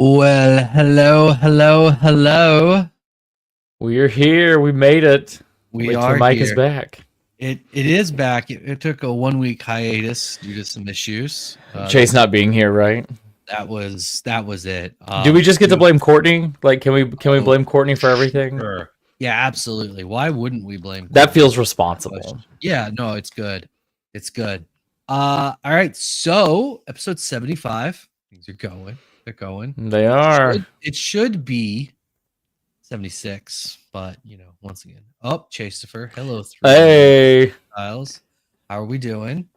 Well, hello, hello, hello. We're here. We made it. We Wait till are the mic is here. back. It is back. It took a 1 week hiatus due to some issues. Chase not being here, right? That was it. Do we just get to blame Courtney? Like, can we Oh, blame Courtney for everything? sure. Yeah, absolutely. Why wouldn't we blame That Courtney? feels responsible. Yeah, no, it's good. It's good. All right. So episode 75. Things are going. They're going. They are. It should be 76, but once again. Oh, Chasefer. Hello, Hey. Styles. How are we doing?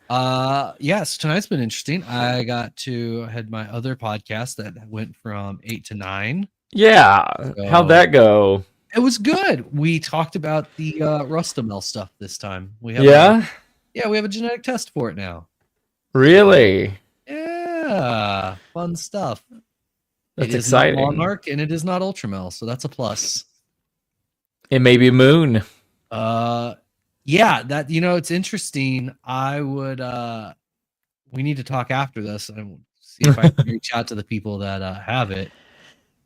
Yes, tonight's been interesting. I had my other podcast that went from 8 to 9. Yeah. How'd that go? It was good. We talked about the Rustamel stuff this time. We have we have a genetic test for it now. Really? Yeah, fun stuff. That's it is exciting. Not Monarch and it is not Ultramel, so that's a plus. It may be Moon. Yeah, that it's interesting. I would we need to talk after this and see if I can reach out to the people that have it.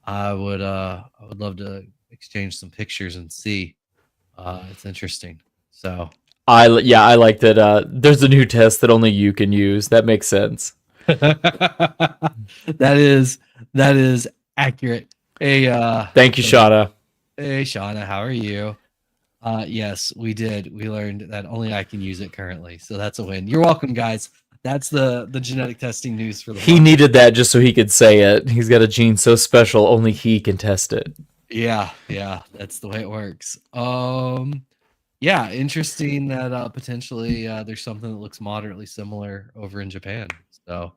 I would love to exchange some pictures and see. It's interesting. So I like that there's a new test that only you can use. That makes sense. that is accurate. Hey, thank you, Shauna. Hey, Shauna, how are you? Yes, we did. We learned that only I can use it currently, so that's a win. You're welcome, guys. That's the genetic testing news for the. He needed that just so he could say it. He's got a gene so special, only he can test it. Yeah, that's the way it works. Yeah, interesting that potentially there's something that looks moderately similar over in Japan. So,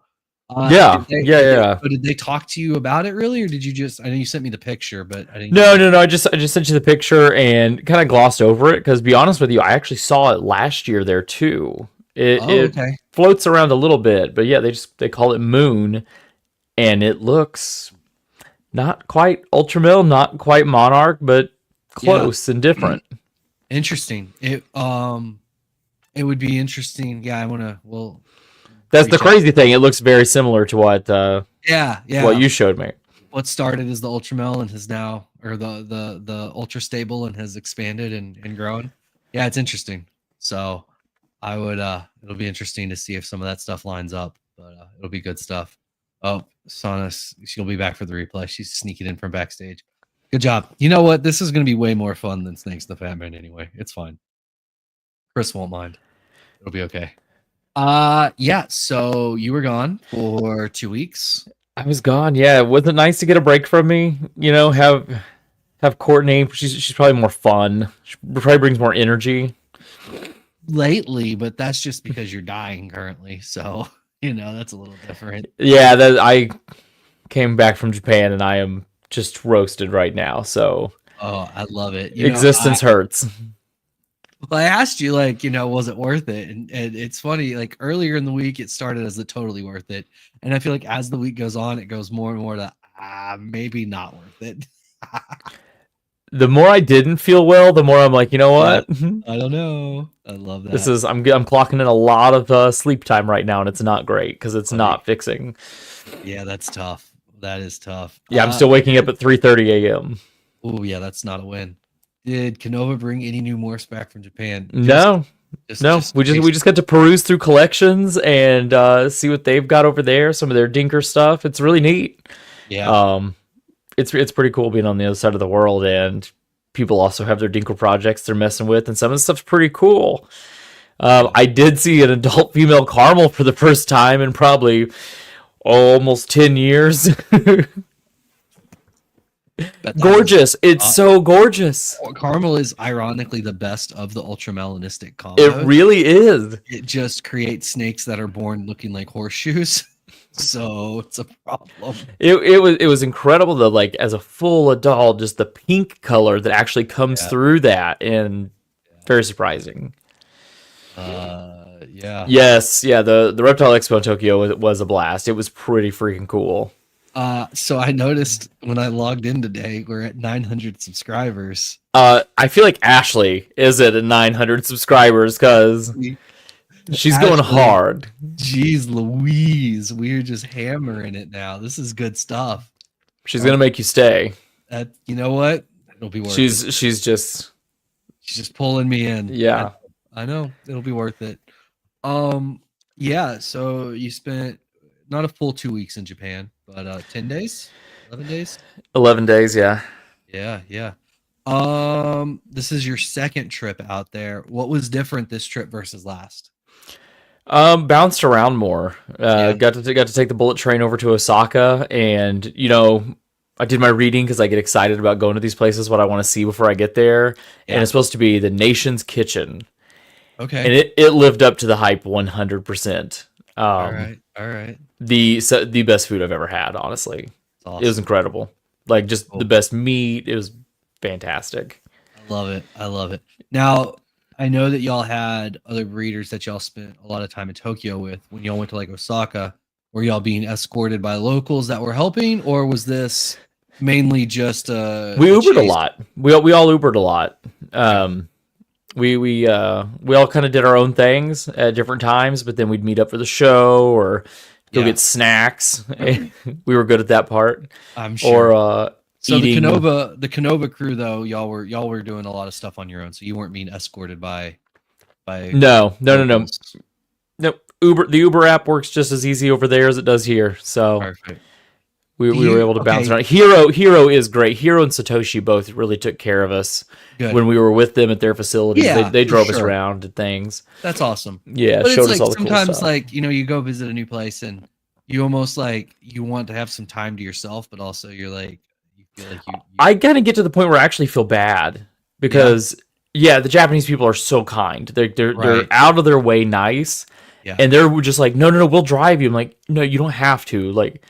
yeah. Did they talk to you about it really, or did you just? I know you sent me the picture, but I didn't. No. I just sent you the picture and kind of glossed over it because, to be honest with you, I actually saw it last year there too. It floats around a little bit, but yeah, they call it Moon, and it looks not quite Ultramil, not quite Monarch, but close and different. Interesting. It would be interesting. Yeah, I want to. Well, that's the crazy thing. It looks very similar to what what you showed me. What started as the Ultramel and has now, or the Ultra Stable and has expanded and grown. Yeah, it's interesting. So I would it'll be interesting to see if some of that stuff lines up, but it'll be good stuff. Oh, Sana, she'll be back for the replay. She's sneaking in from backstage. Good job. You know what? This is going to be way more fun than Snakes the Fat Man anyway. It's fine. Chris won't mind. It'll be okay. Yeah, so you were gone for 2 weeks. I was gone. Yeah, was it nice to get a break from me? Have Courtney. She's probably more fun. She probably brings more energy. Lately, but that's just because you're dying currently. So, that's a little different. Yeah, I came back from Japan and I am just roasted right now. So, I love it. Existence hurts. Well, I asked you, was it worth it? And it's funny, earlier in the week, it started as totally worth it. And I feel like as the week goes on, it goes more and more to maybe not worth it. The more I didn't feel well, the more I'm like, you know what? I don't know. I love that. I'm clocking in a lot of sleep time right now, and it's not great because it's not fixing. Yeah, that's tough. That is tough. Yeah, I'm still waking up at 3:30 a.m. Oh yeah, that's not a win. Did Canova bring any new Morphs back from Japan? No. We just got to peruse through collections and see what they've got over there. Some of their Dinker stuff. It's really neat. Yeah. It's pretty cool being on the other side of the world, and people also have their Dinker projects they're messing with, and some of the stuff's pretty cool. I did see an adult female caramel for the first time in probably almost 10 years. Gorgeous. It's so gorgeous. Caramel is ironically the best of the ultramelanistic combos. It really is. It just creates snakes that are born looking like horseshoes. So it's a problem. It was incredible though, as a full adult, just the pink color that actually comes through that, and very surprising. Yeah. Yes, yeah, the Reptile Expo in Tokyo was a blast. It was pretty freaking cool. So I noticed when I logged in today, we're at 900 subscribers. I feel like Ashley is at 900 subscribers because she's going hard. Jeez Louise, we're just hammering it now. This is good stuff. She's gonna make you stay. You know what? It'll be worth it. She's just pulling me in. Yeah. I know it'll be worth it. Yeah. So you spent not a full 2 weeks in Japan, but 10 days, 11 days. 11 days. Yeah. Yeah. Yeah. This is your second trip out there. What was different this trip versus last? Bounced around more. Got to take the bullet train over to Osaka, and I did my reading because I get excited about going to these places, what I want to see before I get there. Yeah. And it's supposed to be the nation's kitchen. Okay. And it lived up to the hype 100%. All right. The best food I've ever had, honestly. Awesome. It was incredible. Like just the best meat. It was fantastic. I love it. Now, I know that y'all had other breeders that y'all spent a lot of time in Tokyo with. When y'all went to like Osaka, were y'all being escorted by locals that were helping, or was this mainly just we Ubered a lot. We all Ubered a lot. We all kind of did our own things at different times, but then we'd meet up for the show or go get snacks. We were good at that part. I'm sure. Or so eating. the Canova crew though, y'all were doing a lot of stuff on your own, so you weren't being escorted by. No. Nope. The Uber app works just as easy over there as it does here. So perfect. We were able to bounce around. Hero is great. Hero and Satoshi both really took care of us when we were with them at their facilities. Yeah, they drove us around to things. That's awesome. Yeah, but showed it's us all the sometimes cool stuff. like you go visit a new place and you almost like you want to have some time to yourself, but also you're like you feel like you I kind of get to the point where I actually feel bad because the Japanese people are so kind. They're out of their way nice. Yeah. And they're just like, no, we'll drive you. I'm like, no, you don't have to. Like,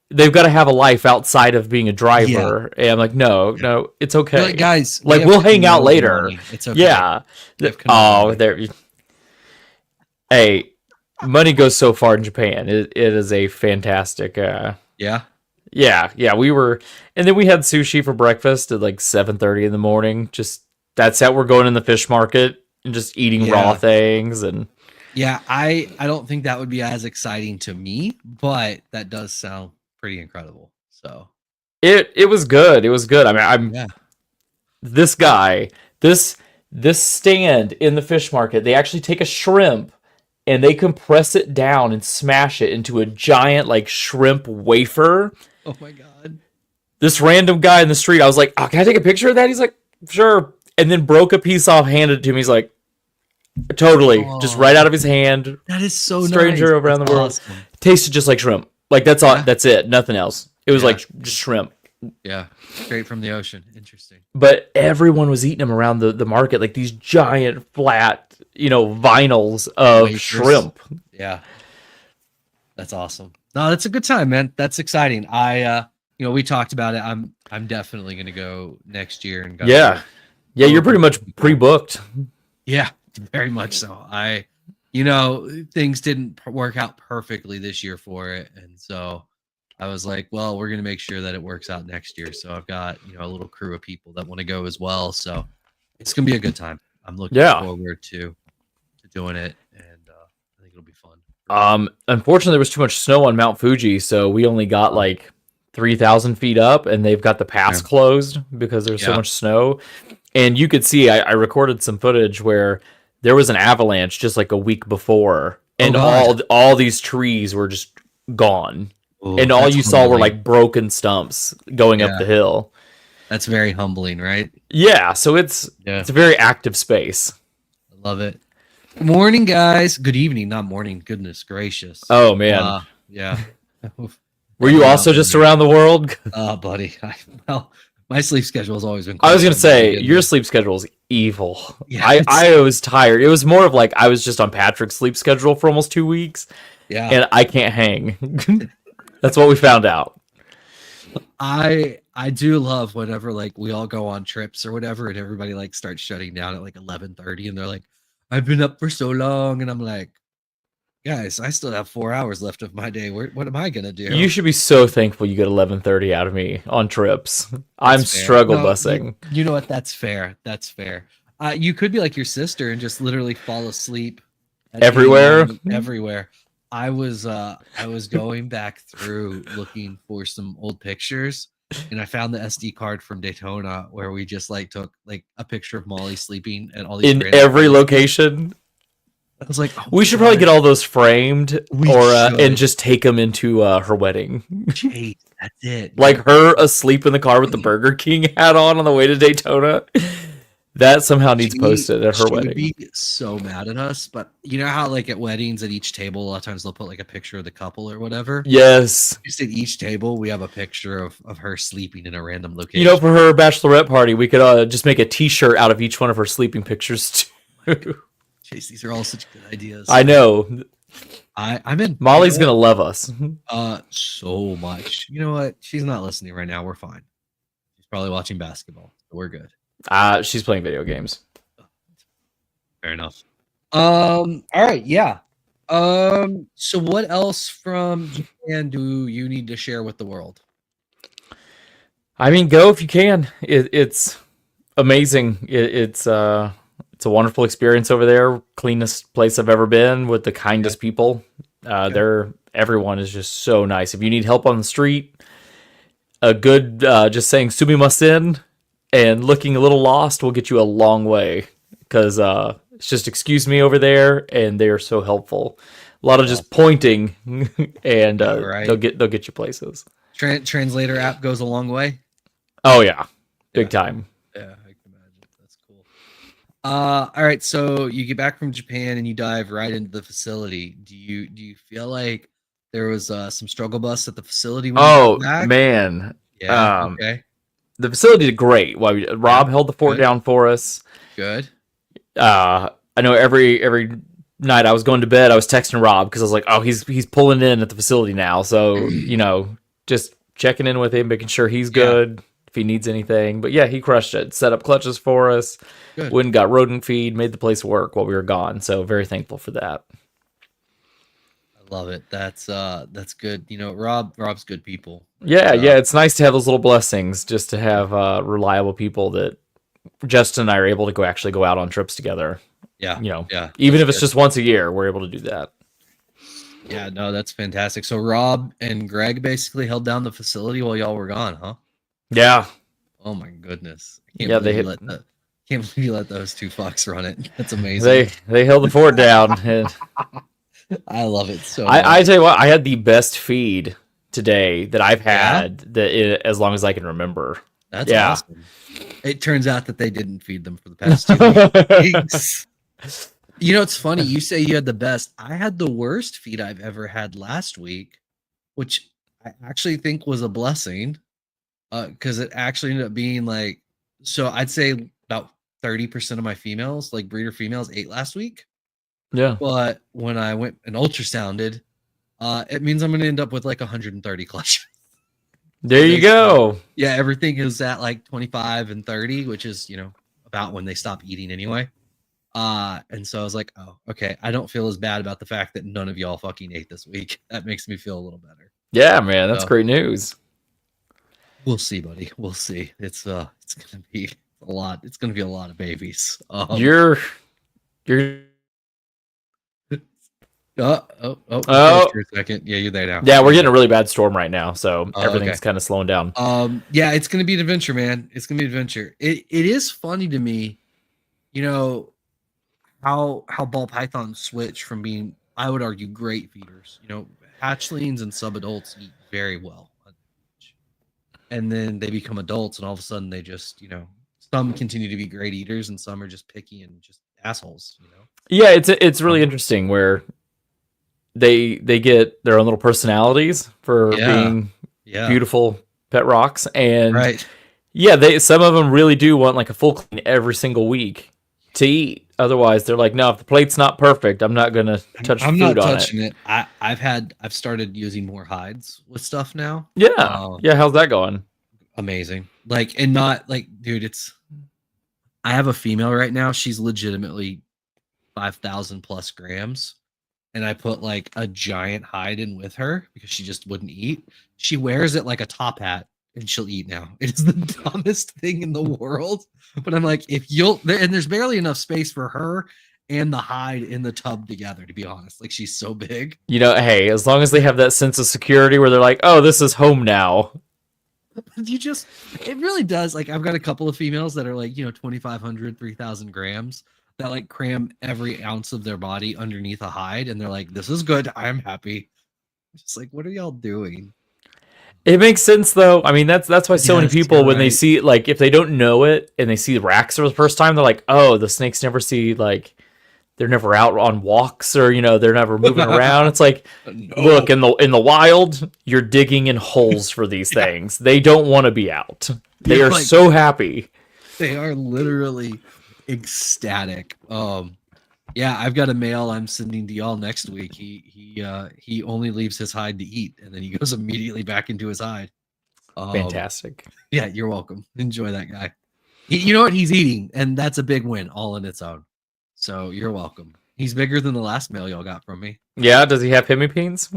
they've got to have a life outside of being a driver. Yeah. And I'm like, no, it's okay. Like, guys, we'll hang out later. It's okay. Yeah. Hey, money goes so far in Japan. It is a fantastic. Yeah. We were, and then we had sushi for breakfast at like 7:30 in the morning. Just that's how we're going in the fish market and just eating raw things and. Yeah, I don't think that would be as exciting to me, but that does sound pretty incredible. So it was good. It was good. I mean, this guy, this stand in the fish market, they actually take a shrimp and they compress it down and smash it into a giant like shrimp wafer. Oh my god. This random guy in the street, I was like, "Oh, can I take a picture of that?" He's like, "Sure." And then broke a piece off, handed it to me. He's like, totally, just right out of his hand. That is so stranger nice. Around the world. Awesome. Tasted just like shrimp. Like that's all. That's it. Nothing else. It was like just shrimp. Yeah, straight from the ocean. Interesting. But everyone was eating them around the market, like these giant flat, vinyls of wafers. Shrimp. Yeah, that's awesome. No, that's a good time, man. That's exciting. We talked about it. I'm definitely gonna go next year and go. Yeah, you're pretty much pre-booked. Yeah, very much so. Things didn't work out perfectly this year for it. And so I was like, well, we're going to make sure that it works out next year. So I've got, a little crew of people that want to go as well. So it's going to be a good time. I'm looking forward to doing it. And I think it'll be fun. Unfortunately, there was too much snow on Mount Fuji. So we only got like 3,000 feet up and they've got the pass closed because there's so much snow. And you could see, I recorded some footage where there was an avalanche just like a week before, and all these trees were just gone, and all you saw were like broken stumps going up the hill. That's very humbling, right? Yeah, so it's a very active space. I love it. Good morning, guys. Good evening, not morning. Goodness gracious. Oh man, yeah. Were you also just around the world? Buddy. My sleep schedule has always been. I was going to say, your sleep schedule is evil. Yeah, I was tired. It was more of like I was just on Patrick's sleep schedule for almost 2 weeks. Yeah. And I can't hang. That's what we found out. I do love whenever like we all go on trips or whatever and everybody like starts shutting down at like 11:30 and they're like, I've been up for so long. And I'm like, guys, I still have 4 hours left of my day. What am I gonna do? You should be so thankful you get 11:30 out of me on trips. I'm struggle busing. You know what? That's fair. That's fair. You could be like your sister and just literally fall asleep everywhere. Everywhere. I was going back through looking for some old pictures, and I found the SD card from Daytona where we just like took like a picture of Molly sleeping at all these in every location. I was like, oh we should probably get all those framed and just take them into her wedding. Chaise, that's it. Like her asleep in the car with the Burger King hat on the way to Daytona. That somehow needs posted at her wedding. She would be so mad at us, but you know how like at weddings at each table, a lot of times they'll put like a picture of the couple or whatever. Yes. Just at each table, we have a picture of her sleeping in a random location. You know, for her bachelorette party, we could just make a T-shirt out of each one of her sleeping pictures too. Chaise, these are all such good ideas. I know. I'm in. Molly's gonna love us. So much. You know what? She's not listening right now. We're fine. She's probably watching basketball. So we're good. She's playing video games. Fair enough. All right, yeah. So what else from Japan do you need to share with the world? I mean, go if you can. It's amazing. It's a wonderful experience over there. Cleanest place I've ever been with the kindest people. Everyone is just so nice. If you need help on the street, a good just saying "sumimasen" and looking a little lost will get you a long way, because it's just excuse me over there, and they are so helpful. A lot of just pointing, and they'll get you places. Translator app goes a long way. Oh yeah, big time. Yeah, I can imagine. That's cool. All right, so you get back from Japan and you dive right into the facility. Do you feel like there was some struggle bus at the facility when you got back? Man, yeah. Okay. The facility did great. Rob held the fort down for us. Good. I know every night I was going to bed, I was texting Rob because I was like, oh, he's pulling in at the facility now. So, just checking in with him, making sure he's good, if he needs anything. But yeah, he crushed it. Set up clutches for us. Good. Went and got rodent feed, made the place work while we were gone. So very thankful for that. I love it. That's good. Rob's good people. Yeah, it's nice to have those little blessings, just to have reliable people that Justin and I are able to go out on trips together. Yeah. Even if it's just once a year, we're able to do that. Yeah, no, that's fantastic. So Rob and Greg basically held down the facility while y'all were gone, huh? Yeah. Oh my goodness. Can't believe you let those two fucks run it. That's amazing. They held the fort down. And I love it so much. I tell you what, I had the best feed today that I've had as long as I can remember. That's awesome. It turns out that they didn't feed them for the past 2 weeks. It's funny. You say you had the best. I had the worst feed I've ever had last week, which I actually think was a blessing, because it actually ended up being like, so I'd say about 30% of my females, like breeder females, ate last week. Yeah. But when I went and ultrasounded, it means I'm going to end up with like 130 clutches. There you go. Yeah, everything is at like 25 and 30, which is, about when they stop eating anyway. And so I was like, oh, okay. I don't feel as bad about the fact that none of y'all fucking ate this week. That makes me feel a little better. Yeah, man, that's great news. We'll see, buddy. We'll see. It's gonna be a lot. It's gonna be a lot of babies. You're for a second. Yeah, you're there now. Yeah, we're getting a really bad storm right now, so everything's kind of slowing down. Yeah, it's gonna be an adventure, man. It's gonna be an adventure. It is funny to me, how ball pythons switch from being, I would argue, great feeders. Hatchlings and subadults eat very well, and then they become adults, and all of a sudden they just, some continue to be great eaters, and some are just picky and just assholes. Yeah, it's really interesting where they get their own little personalities for being beautiful pet rocks, and some of them really do want like a full clean every single week to eat. Otherwise, they're like, no, if the plate's not perfect, I'm not gonna touch food on it. I'm not touching it. I've started using more hides with stuff now. Yeah, how's that going? Amazing. And not like, dude, I have a female right now. She's legitimately 5,000 plus grams. And I put like a giant hide in with her because she just wouldn't eat. She wears it like a top hat and she'll eat now. It is the dumbest thing in the world. But I'm like, and there's barely enough space for her and the hide in the tub together, to be honest. Like, she's so big. Hey, as long as they have that sense of security where they're like, oh, this is home now. It really does. Like, I've got a couple of females that are like, 2,500, 3,000 grams that like cram every ounce of their body underneath a hide. And they're like, this is good. I'm happy. Just like, what are y'all doing? It makes sense though. I mean, that's why so many Yes, people, you're when they right. see, like, if they don't know it and they see racks for the first time, they're like, oh, the snakes never see, like, they're never out on walks, or they're never moving around. It's like, No. look, in the wild, you're digging in holes for these Yeah. things. They don't want to be out. They You're are like, so happy. they are literally ecstatic. Yeah, I've got a male I'm sending to y'all next week. He only leaves his hide to eat, and then he goes immediately back into his hide. Fantastic. Yeah, you're welcome. Enjoy that guy. You know what? He's eating, and that's a big win all in its own. So you're welcome. He's bigger than the last mail y'all got from me. Yeah, does he have hemipenes?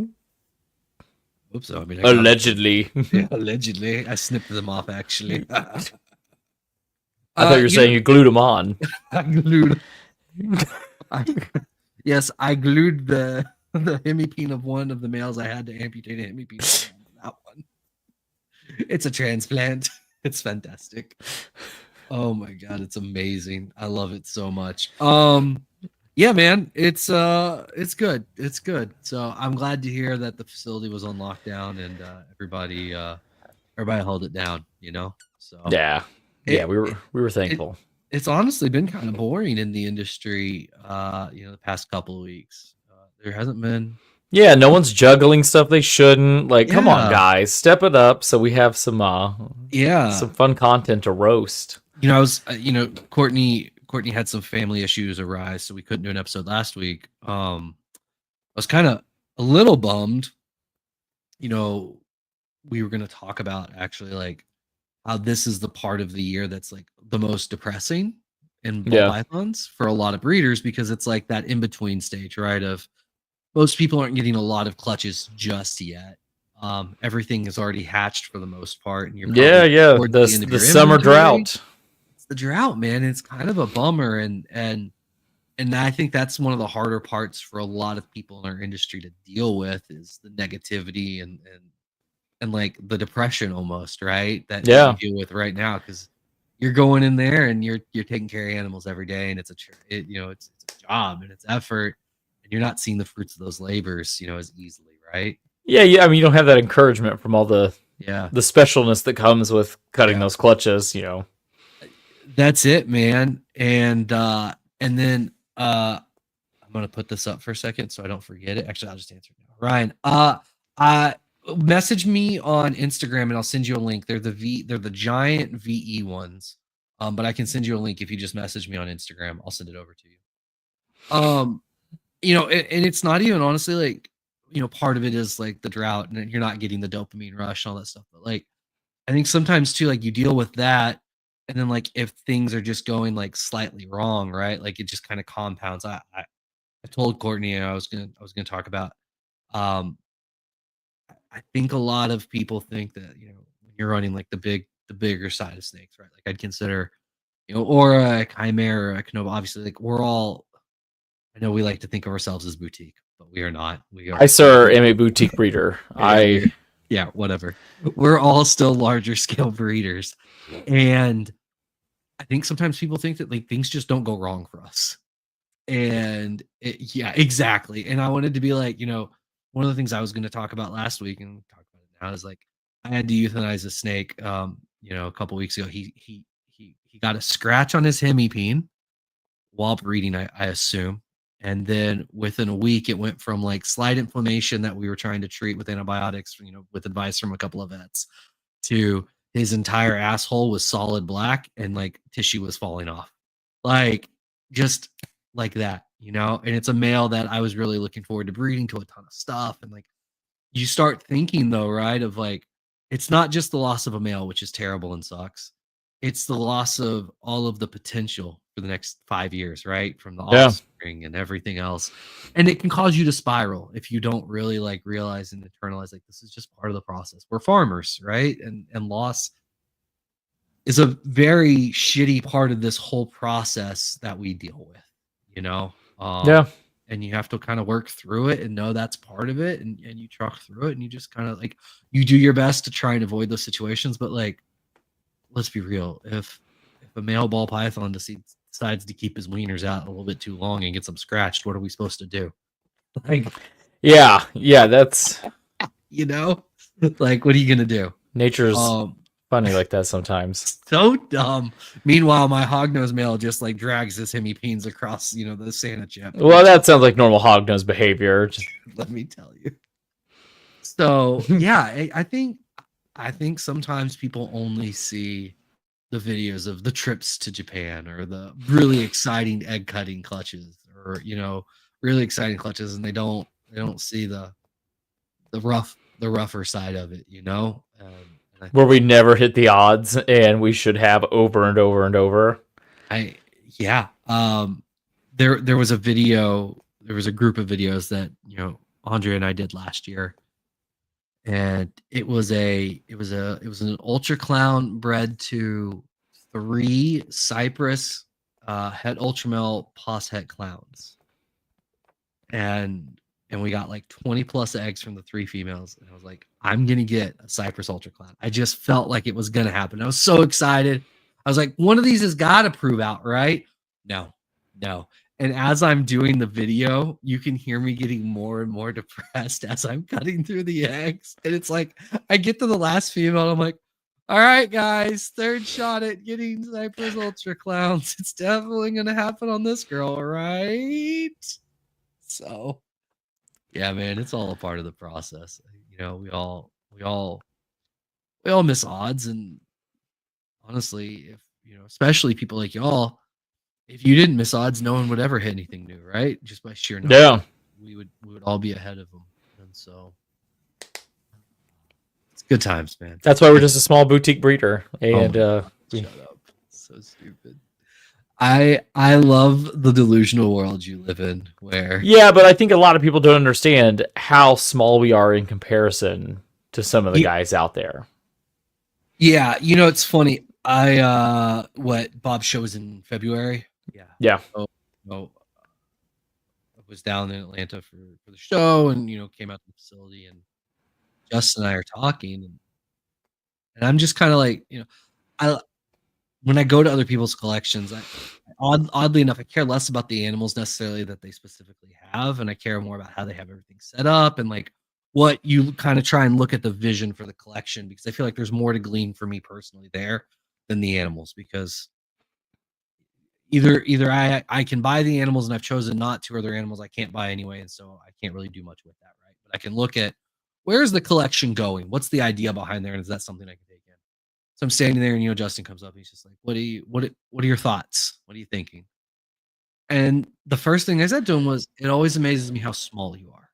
Oops, I mean, Allegedly. Yeah, allegedly. I snipped them off, actually. I thought you were saying you glued them on. I glued. Yes, I glued the hemipene of one of the males. I had to amputate a hemipene on that one. It's a transplant. It's fantastic. Oh my god, it's amazing. I love it so much. Yeah, man, it's good. It's good. So I'm glad to hear that the facility was on lockdown and everybody held it down, So Yeah. Yeah, we were thankful. It's honestly been kind of boring in the industry the past couple of weeks. There hasn't been. Yeah, no one's juggling stuff they shouldn't. Like, come on, guys, step it up so we have some fun content to roast. I was Courtney had some family issues arise, so we couldn't do an episode last week. I was kind of a little bummed. We were going to talk about actually like how this is the part of the year that's like the most depressing in ball pythons for a lot of breeders, because it's like that in between stage, right? Of most people aren't getting a lot of clutches just yet. Everything is already hatched for the most part, and you're the summer drought. It's the drought, man. It's kind of a bummer, and I think that's one of the harder parts for a lot of people in our industry to deal with, is the negativity and like the depression almost, right? That you deal with right now, because you're going in there and you're taking care of animals every day, and it's it's a job and it's effort, and you're not seeing the fruits of those labors, as easily, right? Yeah. I mean, you don't have that encouragement from all the specialness that comes with cutting those clutches, That's it, man. And then I'm gonna put this up for a second so I don't forget it. Actually, I'll just answer it now. Ryan, message me on Instagram and I'll send you a link. They're the giant VE ones. But I can send you a link if you just message me on Instagram. I'll send it over to you. And it's not even honestly like, part of it is like the drought and you're not getting the dopamine rush and all that stuff. But like, I think sometimes too, like you deal with that, and then like if things are just going like slightly wrong, right? Like it just kind of compounds. I told Courtney I was gonna talk about. I think a lot of people think that when you're running like the bigger side of snakes, right? Like I'd consider or a chimera or a Canova. Obviously, like we're all. I know we like to think of ourselves as boutique, but we are not. I, sir, am a boutique breeder. Yeah, whatever. We're all still larger scale breeders, and I think sometimes people think that like things just don't go wrong for us. And yeah, exactly. And I wanted to be like, one of the things I was going to talk about last week and talk about it now is like I had to euthanize a snake. A couple weeks ago, he got a scratch on his hemipene while breeding, I assume. And then within a week, it went from like slight inflammation that we were trying to treat with antibiotics, with advice from a couple of vets, to his entire asshole was solid black and like tissue was falling off. Like just like that, and it's a male that I was really looking forward to breeding to a ton of stuff. And like you start thinking though, right, of like it's not just the loss of a male, which is terrible and sucks. It's the loss of all of the potential for the next 5 years, right? From the offspring and everything else. And it can cause you to spiral if you don't really like realize and internalize like this is just part of the process. We're farmers, right? And loss is a very shitty part of this whole process that we deal with, and you have to kind of work through it and know that's part of it, and you truck through it, and you just kind of like you do your best to try and avoid those situations. But like, let's be real, if a male ball python decides to keep his wieners out a little bit too long and gets them scratched, what are we supposed to do? Like, yeah, that's like, what are you gonna do? Nature's funny like that sometimes. So dumb. Meanwhile, my hognose male just like drags his hemipenes across, the Santa chip. Well, that sounds like normal hognose behavior. Just... Let me tell you. So yeah, I think sometimes people only see the videos of the trips to Japan or the really exciting egg cutting clutches, or really exciting clutches, and they don't see the rougher side of it, where we never hit the odds and we should have over and over and over. There was a group of videos that Andre and I did last year, and it was an ultra clown bred to 3 Cypress het ultra male plus het clowns, and we got like 20 plus eggs from the 3 females. And I was like, I'm going to get a Cypress Ultra Clown. I just felt like it was going to happen. I was so excited. I was like, one of these has got to prove out, right? No. And as I'm doing the video, you can hear me getting more and more depressed as I'm cutting through the eggs. And it's like, I get to the last female, and I'm like, all right, guys, 3rd shot at getting Cypress Ultra Clowns. It's definitely going to happen on this girl, all right? So... yeah, man, it's all a part of the process. We all miss odds, and honestly, if especially people like y'all, if you didn't miss odds, no one would ever hit anything new, right? Just by sheer numbers, yeah, we would all be ahead of them, and so it's good times, man. That's why we're just a small boutique breeder, and shut up, so stupid. I love the delusional world you live in, where but I think a lot of people don't understand how small we are in comparison to some of the guys out there. Yeah, it's funny. Bob's show was in February. Yeah. So, I was down in Atlanta for the show, and came out to the facility, and Justin and I are talking, and I'm just kind of like, when I go to other people's collections, oddly enough, I care less about the animals necessarily that they specifically have, and I care more about how they have everything set up, and like what you kind of try and look at the vision for the collection, because I feel like there's more to glean for me personally there than the animals, because either I can buy the animals and I've chosen not to, or their animals I can't buy anyway, and so I can't really do much with that, right? But I can look at where's the collection going, what's the idea behind there, and is that something I can take in? So I'm standing there, and Justin comes up. And he's just like, "What are your thoughts? What are you thinking?" And the first thing I said to him was, "It always amazes me how small you are."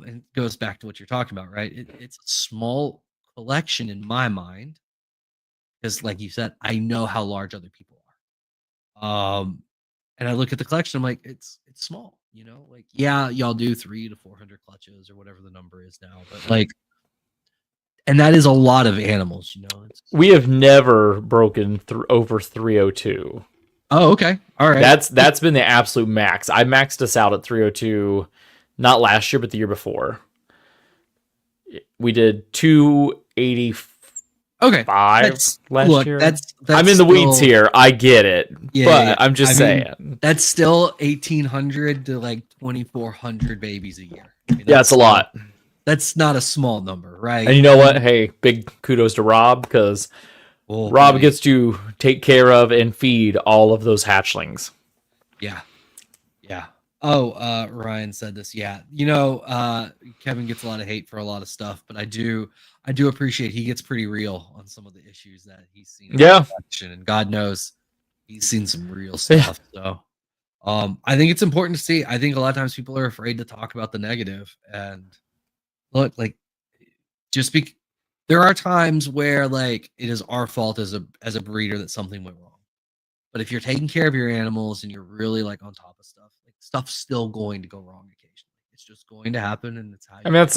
And it goes back to what you're talking about, right? It's a small collection in my mind, because, like you said, I know how large other people are. And I look at the collection, I'm like, it's small, like, yeah, y'all do 300 to 400 clutches or whatever the number is now, but like. And that is a lot of animals, We have never broken over 302. Oh, okay. All right. That's been the absolute max. I maxed us out at 302, not last year, but the year before. We did 285. Okay. Last year. That's I'm in the weeds here. I get it. Yeah, but I'm just saying. That's still 1,800 to like 2,400 babies a year. It's a lot. That's not a small number, right? And you know what? Hey, big kudos to Rob, because Rob gets to take care of and feed all of those hatchlings. Yeah. Oh, Ryan said this. Yeah. Kevin gets a lot of hate for a lot of stuff, but I do appreciate he gets pretty real on some of the issues that he's seen. Yeah. And God knows he's seen some real stuff. Yeah. So I think it's important to see. I think a lot of times people are afraid to talk about the negative, and look, like, there are times where like it is our fault as a breeder that something went wrong. But if you're taking care of your animals and you're really like on top of stuff, like, stuff's still going to go wrong occasionally. It's just going to happen, and it's how. That's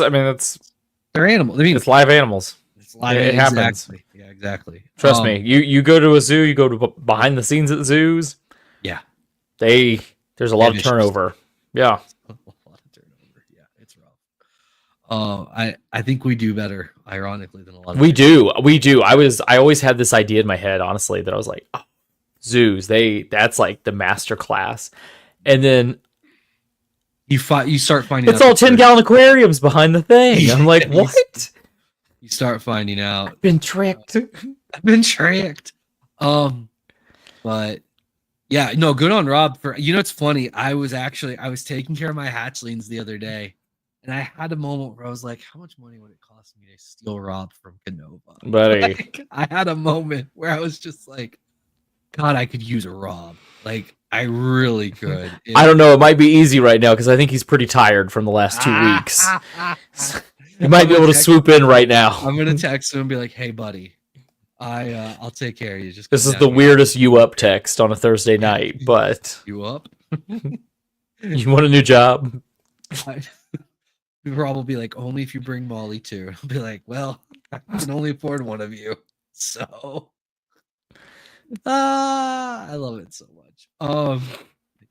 they're animals. It's live animals. It's live. It happens. Yeah, exactly. Trust me. You go to a zoo. You go to behind the scenes at the zoos. Yeah. There's a lot of turnover. Yeah. A lot of turnover. Yeah, it's rough. I think we do better, ironically, than a lot of We do. I always had this idea in my head, honestly, that I was like, oh, zoos, that's like the master class. And then you start finding it's all 10-gallon aquariums behind the thing. I'm like, what? You start finding out. I've been tricked. I've been tricked. But yeah, no, good on Rob for, it's funny. I was taking care of my hatchlings the other day, and I had a moment where I was like, how much money would it cost me to steal Rob from Canova? Buddy. Like, I had a moment where I was just like, God, I could use a Rob. Like, I really could. I don't know. It might be easy right now because I think he's pretty tired from the last 2 weeks. He might be able to swoop in right now. I'm gonna text him and be like, "Hey, buddy, I'll take care of you." Just this is the weirdest "you up" text on a Thursday night, but you up? You want a new job? Rob will be like, "Only if you bring Molly too." I'll be like, "Well, I can only afford one of you." So, I love it so much.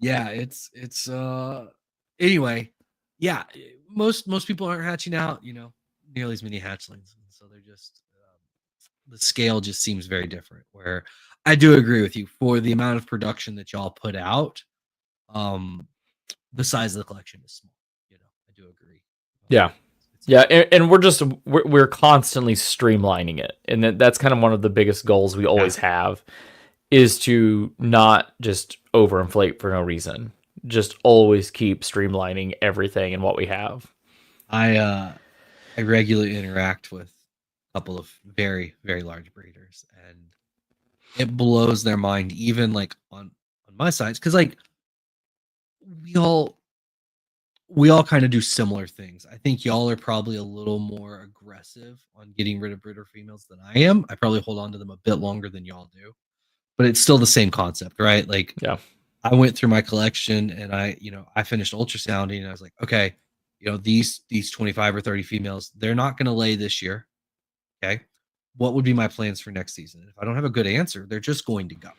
Yeah, it's anyway, yeah, most people aren't hatching out, nearly as many hatchlings, and so they're just the scale just seems very different. Where I do agree with you for the amount of production that y'all put out, the size of the collection is small. I do agree. Yeah. Yeah, and we're constantly streamlining it, and that's kind of one of the biggest goals we always have, is to not just overinflate for no reason. Just always keep streamlining everything and what we have. I regularly interact with a couple of very, very large breeders, and it blows their mind, even like on my sides, because like we all kind of do similar things. I think y'all are probably a little more aggressive on getting rid of breeder females than I am. I probably hold on to them a bit longer than y'all do, but it's still the same concept, right? Like, yeah, I went through my collection and I finished ultrasounding, and I was like, okay, these 25 or 30 females, they're not going to lay this year. Okay. What would be my plans for next season? If I don't have a good answer, they're just going to go.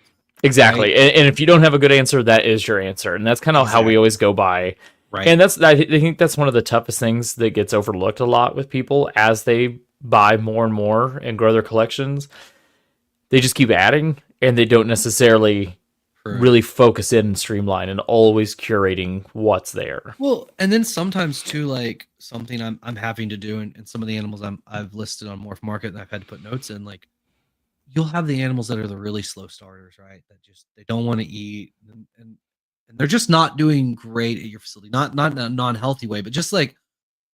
Exactly. Right? And if you don't have a good answer, that is your answer. And that's kind of how we always go by. Right. And I think that's one of the toughest things that gets overlooked a lot with people as they buy more and more and grow their collections. They just keep adding, and they don't necessarily really focus in and streamline and always curating what's there. Well, and then sometimes too, like something I'm having to do, and some of the animals I've listed on Morph Market and I've had to put notes in, like you'll have the animals that are the really slow starters, right? That just they don't want to eat, and they're just not doing great at your facility. Not in a non-healthy way, but just like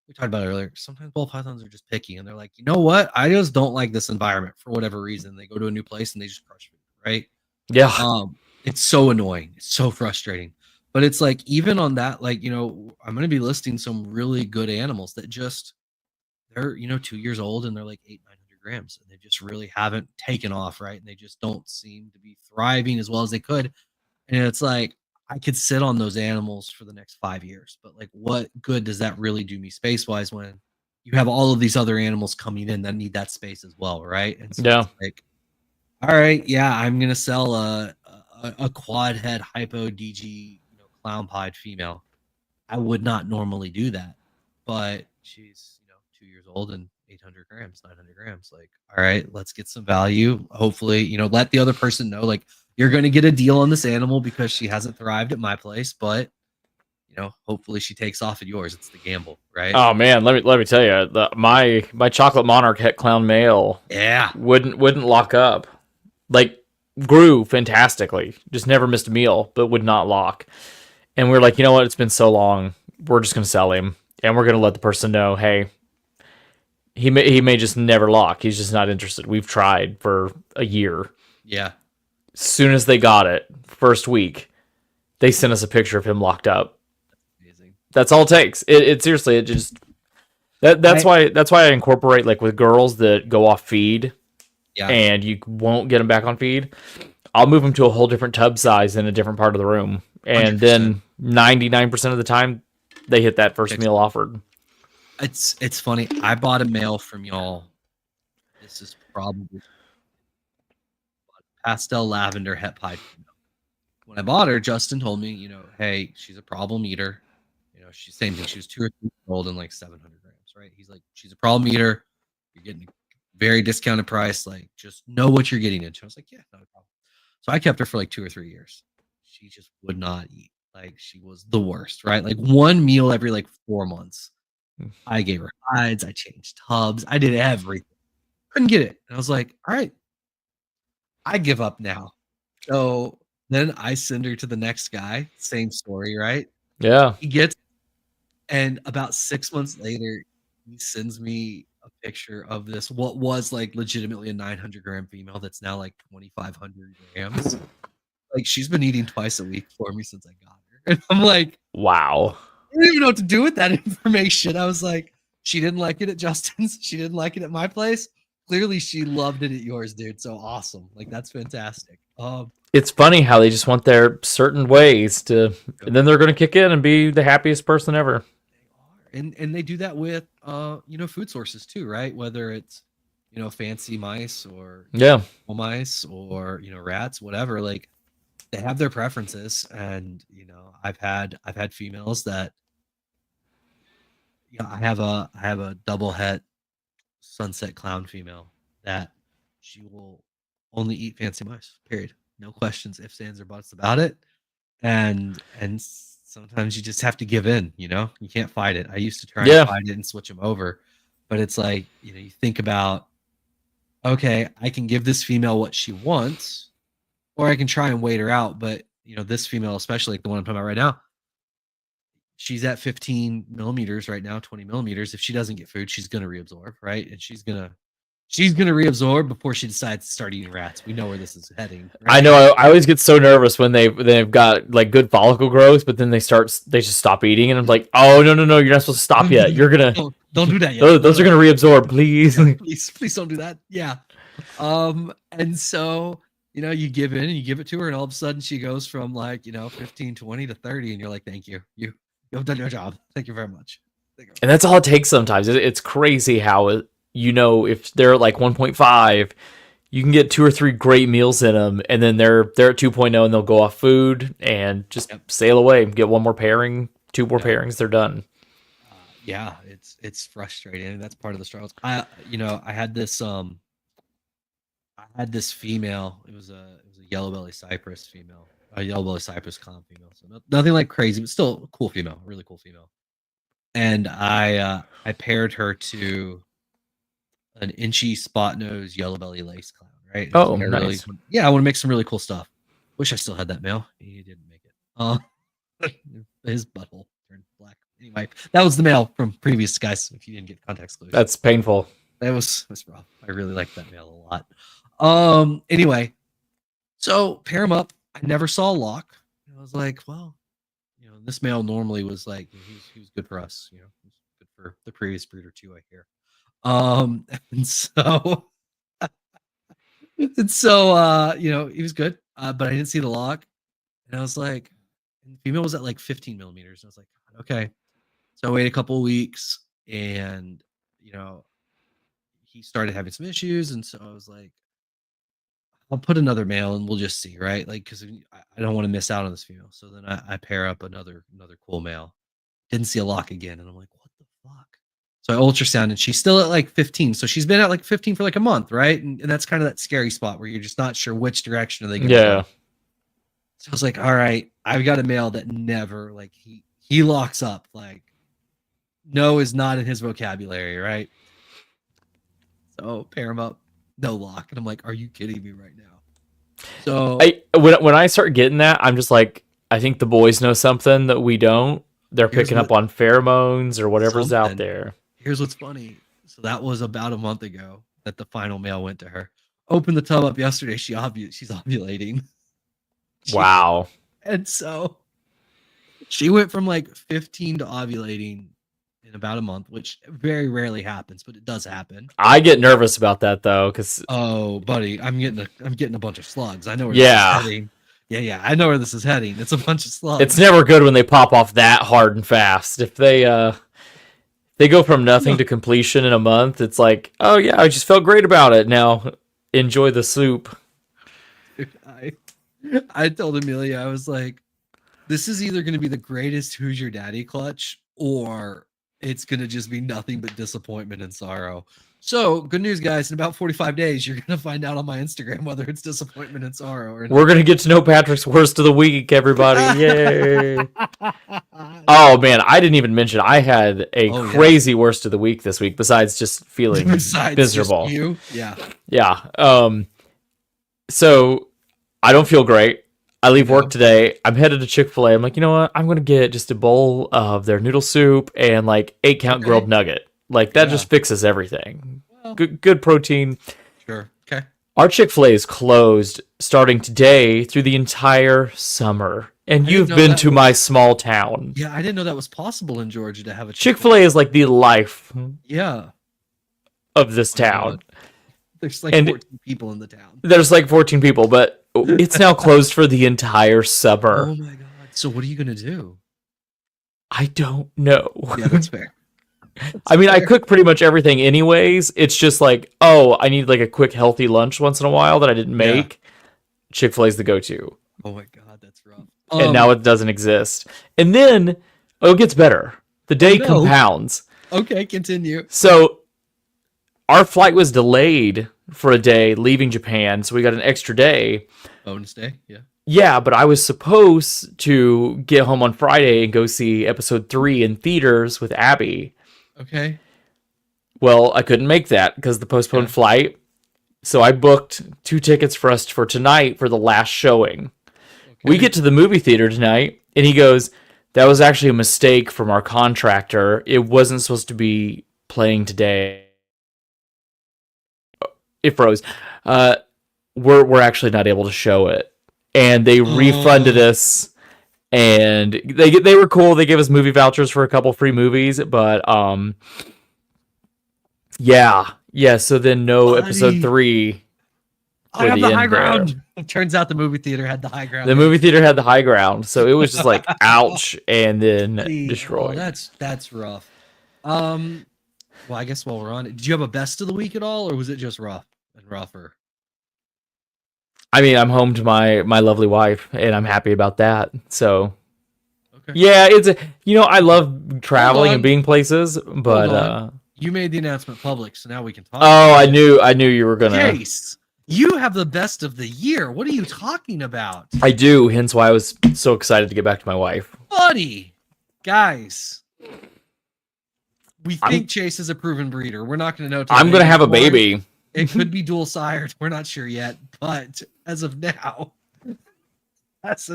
we talked about earlier, sometimes ball pythons are just picky, and they're like, you know what? I just don't like this environment for whatever reason. They go to a new place and they just crush food, right? Yeah. It's so annoying. It's so frustrating. But it's like, even on that, like, I'm going to be listing some really good animals that just, they're, 2 years old and they're like 800-900 grams. And they just really haven't taken off, right? And they just don't seem to be thriving as well as they could. And it's like, I could sit on those animals for the next 5 years. But like, what good does that really do me space-wise when you have all of these other animals coming in that need that space as well, right? And so it's like, all right, yeah, I'm going to sell a quad head hypo DG clown pied female. I would not normally do that, but she's 2 years old and 800 grams, 900 grams. Like, all right, let's get some value. Hopefully, let the other person know, like, you're going to get a deal on this animal because she hasn't thrived at my place, but hopefully she takes off at yours. It's the gamble, right? Oh man, let me tell you, my chocolate monarch het clown male, wouldn't lock up. Like, grew fantastically, just never missed a meal, but would not lock. And we're like, you know what? It's been so long. We're just gonna sell him, and we're gonna let the person know, hey, he may just never lock. He's just not interested. We've tried for a year. Yeah. As soon as they got it, first week, they sent us a picture of him locked up. Amazing. That's all it takes. It seriously, it just that's why I incorporate, like, with girls that go off feed. Yeah. And you won't get them back on feed. I'll move them to a whole different tub size in a different part of the room. And 100%. Then 99% of the time, they hit that first meal offered. It's funny. I bought a male from y'all. This is probably pastel lavender het pied female. When I bought her, Justin told me, hey, she's a problem eater. Same thing. She was 2 or 3 years old and like 700 grams, right? He's like, she's a problem eater. You're getting a very discounted price. Like, just know what you're getting into. I was like, yeah, not a problem. So I kept her for like 2 or 3 years. She just would not eat. Like, she was the worst, right? Like, one meal every like 4 months. I gave her hides. I changed tubs. I did everything. Couldn't get it. And I was like, all right, I give up now. So then I send her to the next guy. Same story, right? Yeah. He gets, and about 6 months later, he sends me a picture of this, what was like legitimately a 900-gram female that's now like 2,500 grams. Like, she's been eating twice a week for me since I got her. And I'm like, wow. I don't even know what to do with that information. I was like, she didn't like it at Justin's. She didn't like it at my place. Clearly, she loved it at yours, dude. So awesome. Like, that's fantastic. It's funny how they just want their certain ways to, and then they're going to kick in and be the happiest person ever. They are. And they do that with, food sources too, right? Whether it's, fancy mice or mice or, rats, whatever. Like, they have their preferences. And, I've had females that, I have a double het sunset clown female that she will only eat fancy mice, period. No questions, ifs, ands, or buts about it. And sometimes you just have to give in, you can't fight it. I used to try and fight it and switch them over, but it's like, you think about, okay, I can give this female what she wants, or I can try and wait her out. But this female, especially like the one I'm talking about right now, she's at 15 millimeters right now, 20 millimeters. If she doesn't get food, she's going to reabsorb, right? And she's going to reabsorb before she decides to start eating rats. We know where this is heading. Right? I know. I always get so nervous when they've got like good follicle growth, but then they just stop eating, and I'm like, oh no, you're not supposed to stop yet. You're gonna don't do that yet. Those are gonna reabsorb, please. Yeah, please don't do that. Yeah. And so you give in and you give it to her, and all of a sudden she goes from like 15, 20 to 30, and you're like, thank you. You've done your job. Thank you very much. And that's all it takes sometimes. It's crazy how if they're at like 1.5, you can get 2 or 3 great meals in them, and then they're at 2.0 and they'll go off food and just sail away. Get one more pairing, 2 more pairings, they're done. Yeah, it's frustrating. That's part of the struggles. I had this female. It was a yellow belly cypress female. A yellow belly cypress clown female. So nothing like crazy, but still a cool female, really cool female. And I paired her to an inchy spot nose yellow belly lace clown, right? Oh, nice. I want to make some really cool stuff. Wish I still had that male. He didn't make it. His butthole turned black. Anyway, that was the male from previous guys. If you didn't get context clues, that's painful. That was rough. I really liked that male a lot. Anyway, so pair him up. I never saw a lock. I was like, well, this male normally was like, he was good for us. He was good for the previous breeder too, I hear. And so he was good. But I didn't see the lock. And I was like, and the female was at like 15 millimeters. I was like, okay. So I waited a couple of weeks, and he started having some issues. And so I was like, I'll put another male and we'll just see, right? Like, because I don't want to miss out on this female. So then I pair up another cool male. Didn't see a lock again, and I'm like, what the fuck? So I ultrasound, and she's still at like 15. So she's been at like 15 for like a month, right? And that's kind of that scary spot where you're just not sure which direction are they going to go. So I was like, all right, I've got a male that never, like, he locks up. Like, no is not in his vocabulary, right? So pair him up, no lock. And I'm like, are you kidding me right now? So when I start getting that, I'm just like, I think the boys know something that we don't. They're picking up on pheromones or whatever's out there. Here's what's funny. So that was about a month ago that the final male went to her. Opened the tub up yesterday. She's ovulating. Wow. And so she went from like 15 to ovulating in about a month, which very rarely happens, but it does happen. I get nervous about that though, because buddy, I'm getting a bunch of slugs. I know where this is heading. Yeah, I know where this is heading. It's a bunch of slugs. It's never good when they pop off that hard and fast. If they go from nothing to completion in a month, it's like, oh yeah, I just felt great about it. Now enjoy the soup. I told Amelia, I was like, This is either going to be the greatest Who's Your Daddy clutch, or it's going to just be nothing but disappointment and sorrow. So, good news, guys. In about 45 days, you're going to find out on my Instagram whether it's disappointment and sorrow or not. We're going to get to know Patrick's worst of the week, everybody. Yay. Oh, man. I didn't even mention I had a crazy worst of the week this week, besides just feeling miserable. Yeah. Yeah. So, I don't feel great. I leave work today. I'm headed to Chick-fil-A. I'm like, you know what? I'm going to get just a bowl of their noodle soup and like 8-count grilled nugget. Like that just fixes everything. Well, good protein. Sure. Okay. Our Chick-fil-A is closed starting today through the entire summer. And you've been to my small town. Yeah, I didn't know that was possible in Georgia to have a Chick-fil-A is like the life of this town. There's like 14 people in the town. There's like 14 people, but it's now closed for the entire summer. Oh my god. So what are you going to do? I don't know. Yeah, that's fair. I mean, I cook pretty much everything anyways. It's just like, I need like a quick healthy lunch once in a while that I didn't make. Yeah. Chick-fil-A's the go-to. Oh my god, that's rough. And now it doesn't exist. And then, it gets better. The day compounds. Okay, continue. So, our flight was delayed for a day leaving Japan, so we got an extra day. Bonus day, yeah. Yeah, but I was supposed to get home on Friday and go see episode 3 in theaters with Abby. Okay. Well, I couldn't make that because of the postponed flight. So I booked 2 tickets for us for tonight for the last showing. Okay. We get to the movie theater tonight, and he goes, that was actually a mistake from our contractor. It wasn't supposed to be playing today. It froze. We're actually not able to show it. And they refunded us. And they were cool. They gave us movie vouchers for a couple free movies, but so then no episode 3. I have the high ground. It turns out the movie theater had the high ground. The movie theater had the high ground, so it was just like ouch, and then destroyed. That's rough. Well, I guess while we're on it, did you have a best of the week at all, or was it just rough and rougher? I mean, I'm home to my lovely wife, and I'm happy about that. So, yeah, it's I love traveling and being places, but you made the announcement public, so now we can talk. Oh, I knew you were gonna. Chaise, you have the best of the year. What are you talking about? I do. Hence why I was so excited to get back to my wife, buddy. Guys, we think Chaise is a proven breeder. We're not going to know. I'm going to have a baby. It could be dual sired. We're not sure yet, but as of now, that's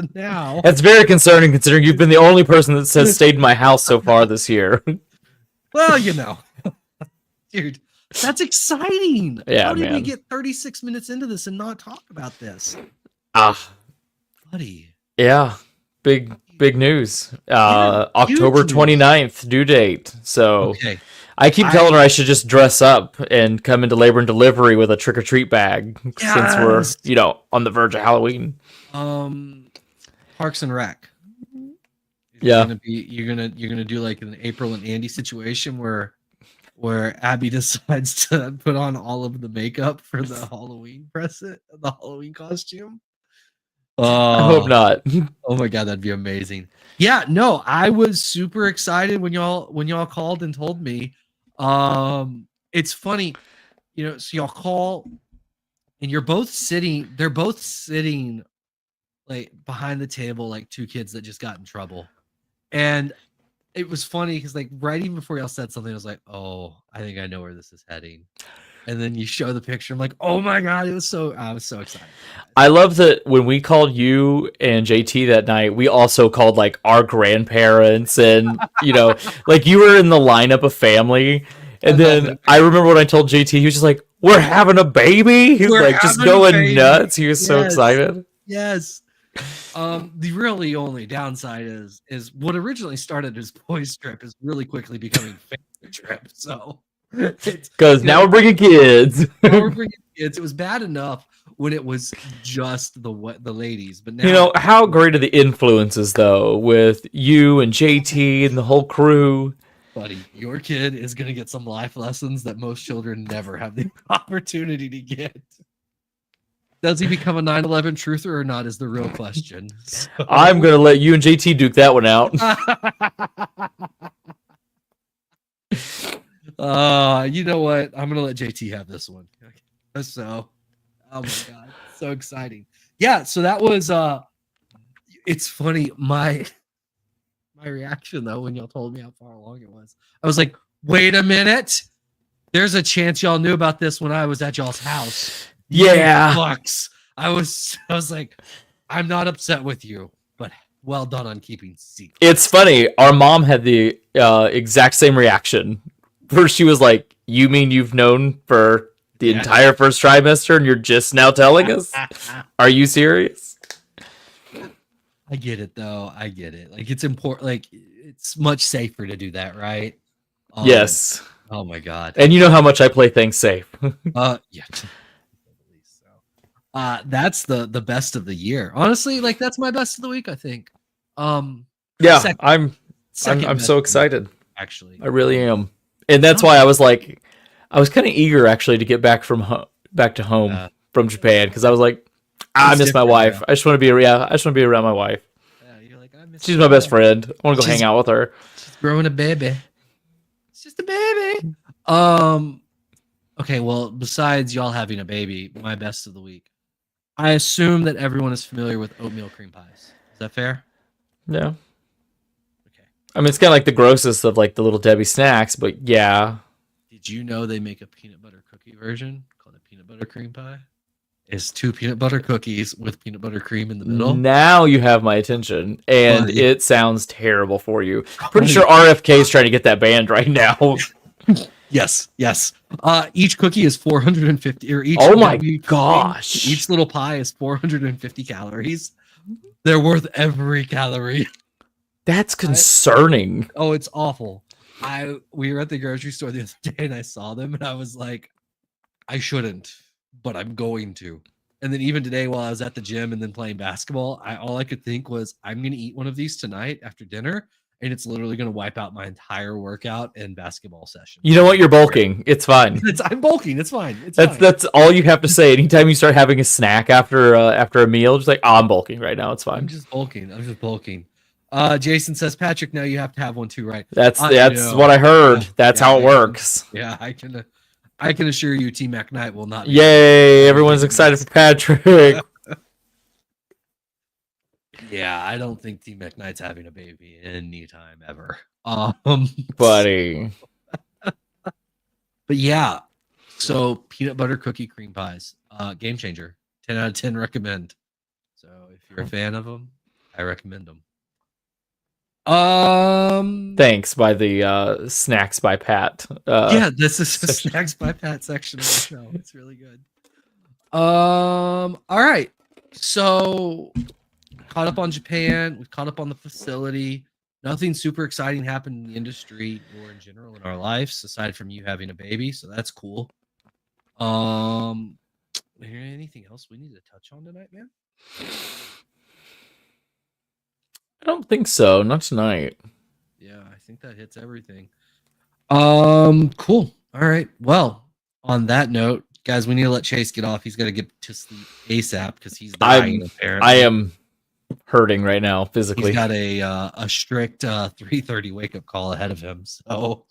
very concerning considering you've been the only person that says stayed in my house so far this year. Well, dude, that's exciting. Yeah, how did we get 36 minutes into this and not talk about this? Buddy. Yeah, big news. October 29th due date. So I keep telling her I should just dress up and come into labor and delivery with a trick or treat bag since we're, on the verge of Halloween. Parks and Rec. Yeah. You're gonna do like an April and Andy situation where Abby decides to put on all of the makeup for the Halloween Halloween costume. I hope not. Oh my god, that'd be amazing. Yeah, no, I was super excited when y'all called and told me. It's funny, so y'all call and they're both sitting like behind the table like 2 kids that just got in trouble. And it was funny because like right even before y'all said something, I was like, oh, I think I know where this is heading. And then you show the picture. I'm like, oh my god, I was so excited. I love that when we called you and JT that night, we also called like our grandparents and like you were in the lineup of family. And then I remember when I told JT, he was just like, we're having a baby. He was like just going nuts. He was so excited. Yes. The really only downside is what originally started as boys trip is really quickly becoming family trip. So because now we're bringing kids. It was bad enough when it was just the ladies, but now how great are the influences though with you and JT and the whole crew. Buddy, your kid is gonna get some life lessons that most children never have the opportunity to get. Does he become a 9/11 truther or not is the real question. So. I'm going to let you and JT duke that one out. You know what? I'm going to let JT have this one. So, oh my God. So exciting. Yeah. So that was, it's funny. My reaction though, when y'all told me how far along it was, I was like, wait a minute. There's a chance y'all knew about this when I was at y'all's house. Yeah. Fucks. I was like, I'm not upset with you, but well done on keeping secrets. It's funny. Our mom had the exact same reaction. First, she was like, "You mean you've known for the entire first trimester, and you're just now telling us? Are you serious?" I get it, though. I get it. Like it's important. Like it's much safer to do that, right? Yes. Oh my God. And you know how much I play things safe. Yeah. That's the best of the year. Honestly, like that's my best of the week, I think. Yeah, I'm so excited. Actually, I really am. And that's why I was like, I was kind of eager actually to get back to home from Japan, because I was like, I miss my wife. Yeah. I just want to be around my wife. Yeah, you're like, she's my best friend. I want to go hang out with her. She's growing a baby. It's just a baby. Okay, well, besides y'all having a baby, my best of the week. I assume that everyone is familiar with oatmeal cream pies. Is that fair? Yeah. Okay. I mean, it's kind of like the grossest of like the Little Debbie snacks, but yeah. Did you know they make a peanut butter cookie version called a peanut butter cream pie? It's 2 peanut butter cookies with peanut butter cream in the middle. Now you have my attention, and it sounds terrible for you. Pretty sure RFK is trying to get that banned right now. Yes. Each cookie is 450, or each. Oh my gosh! Each little pie is 450 calories. They're worth every calorie. That's concerning. It's awful. We were at the grocery store the other day, and I saw them, and I was like, I shouldn't, but I'm going to. And then even today, while I was at the gym and then playing basketball, all I could think was, I'm going to eat one of these tonight after dinner. And it's literally going to wipe out my entire workout and basketball session. You know what? You're bulking. It's fine. I'm bulking. It's fine. That's all you have to say. Anytime you start having a snack after a meal, just like, I'm bulking right now. It's fine. I'm just bulking. Jason says, Patrick, now you have to have one too, right? That's what I heard. That's how it works. Yeah, I can assure you, Team McKnight will not. Yay! Everyone's excited for Patrick. Yeah, I don't think Team McKnight's having a baby anytime ever. Buddy. But yeah, so peanut butter cookie cream pies, game changer. 10 out of 10 recommend. So if you're a fan of them, I recommend them. Thanks by the Snacks by Pat. Yeah, this is the Snacks by Pat section of the show. It's really good. All right. So caught up on Japan. We caught up on the facility. Nothing super exciting happened in the industry or in general in our lives aside from you having a baby. So that's cool. Anything else we need to touch on tonight, man? I don't think so. Not tonight. Yeah, I think that hits everything. Cool. All right. Well, on that note, guys, we need to let Chaise get off. He's got to get to sleep ASAP because he's dying. Apparently, I am hurting right now physically. He's got a strict 3:30 wake up call ahead of him. So,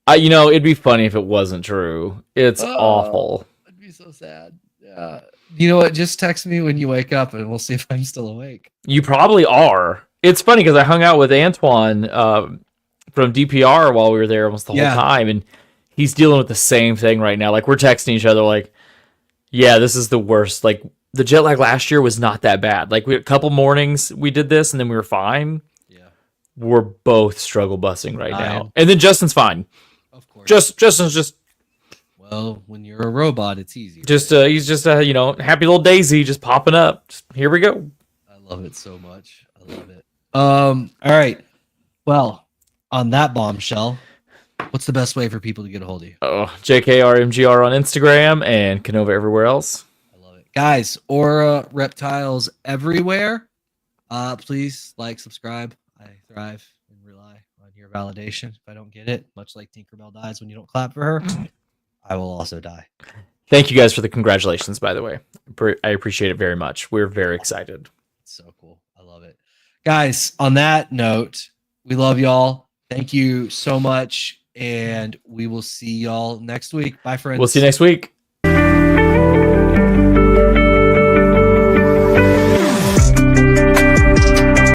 it'd be funny if it wasn't true. It's awful. It'd be so sad. Yeah. You know what? Just text me when you wake up, and we'll see if I'm still awake. You probably are. It's funny because I hung out with Antoine from DPR while we were there almost the whole time, and he's dealing with the same thing right now. Like, we're texting each other like, yeah, this is the worst. Like, the jet lag last year was not that bad. Like, we had a couple mornings we did this, and then we were fine. Yeah. We're both struggle busing right now. And then Justin's fine. Of course. Justin's just... Well, when you're a robot, it's easy. Just he's just a happy little daisy just popping up. Just, here we go. I love it so much. I love it. All right. Well, on that bombshell, what's the best way for people to get a hold of you? JKRMGR on Instagram and Canova everywhere else. I love it. Guys, Aura Reptiles everywhere. Please like, subscribe. I thrive and rely on your validation. If I don't get it, much like Tinkerbell dies when you don't clap for her, I will also die. Thank you guys for the congratulations, by the way. I appreciate it very much. We're very excited. So cool. I love it. Guys, on that note, we love y'all. Thank you so much. And we will see y'all next week. Bye, friends. We'll see you next week.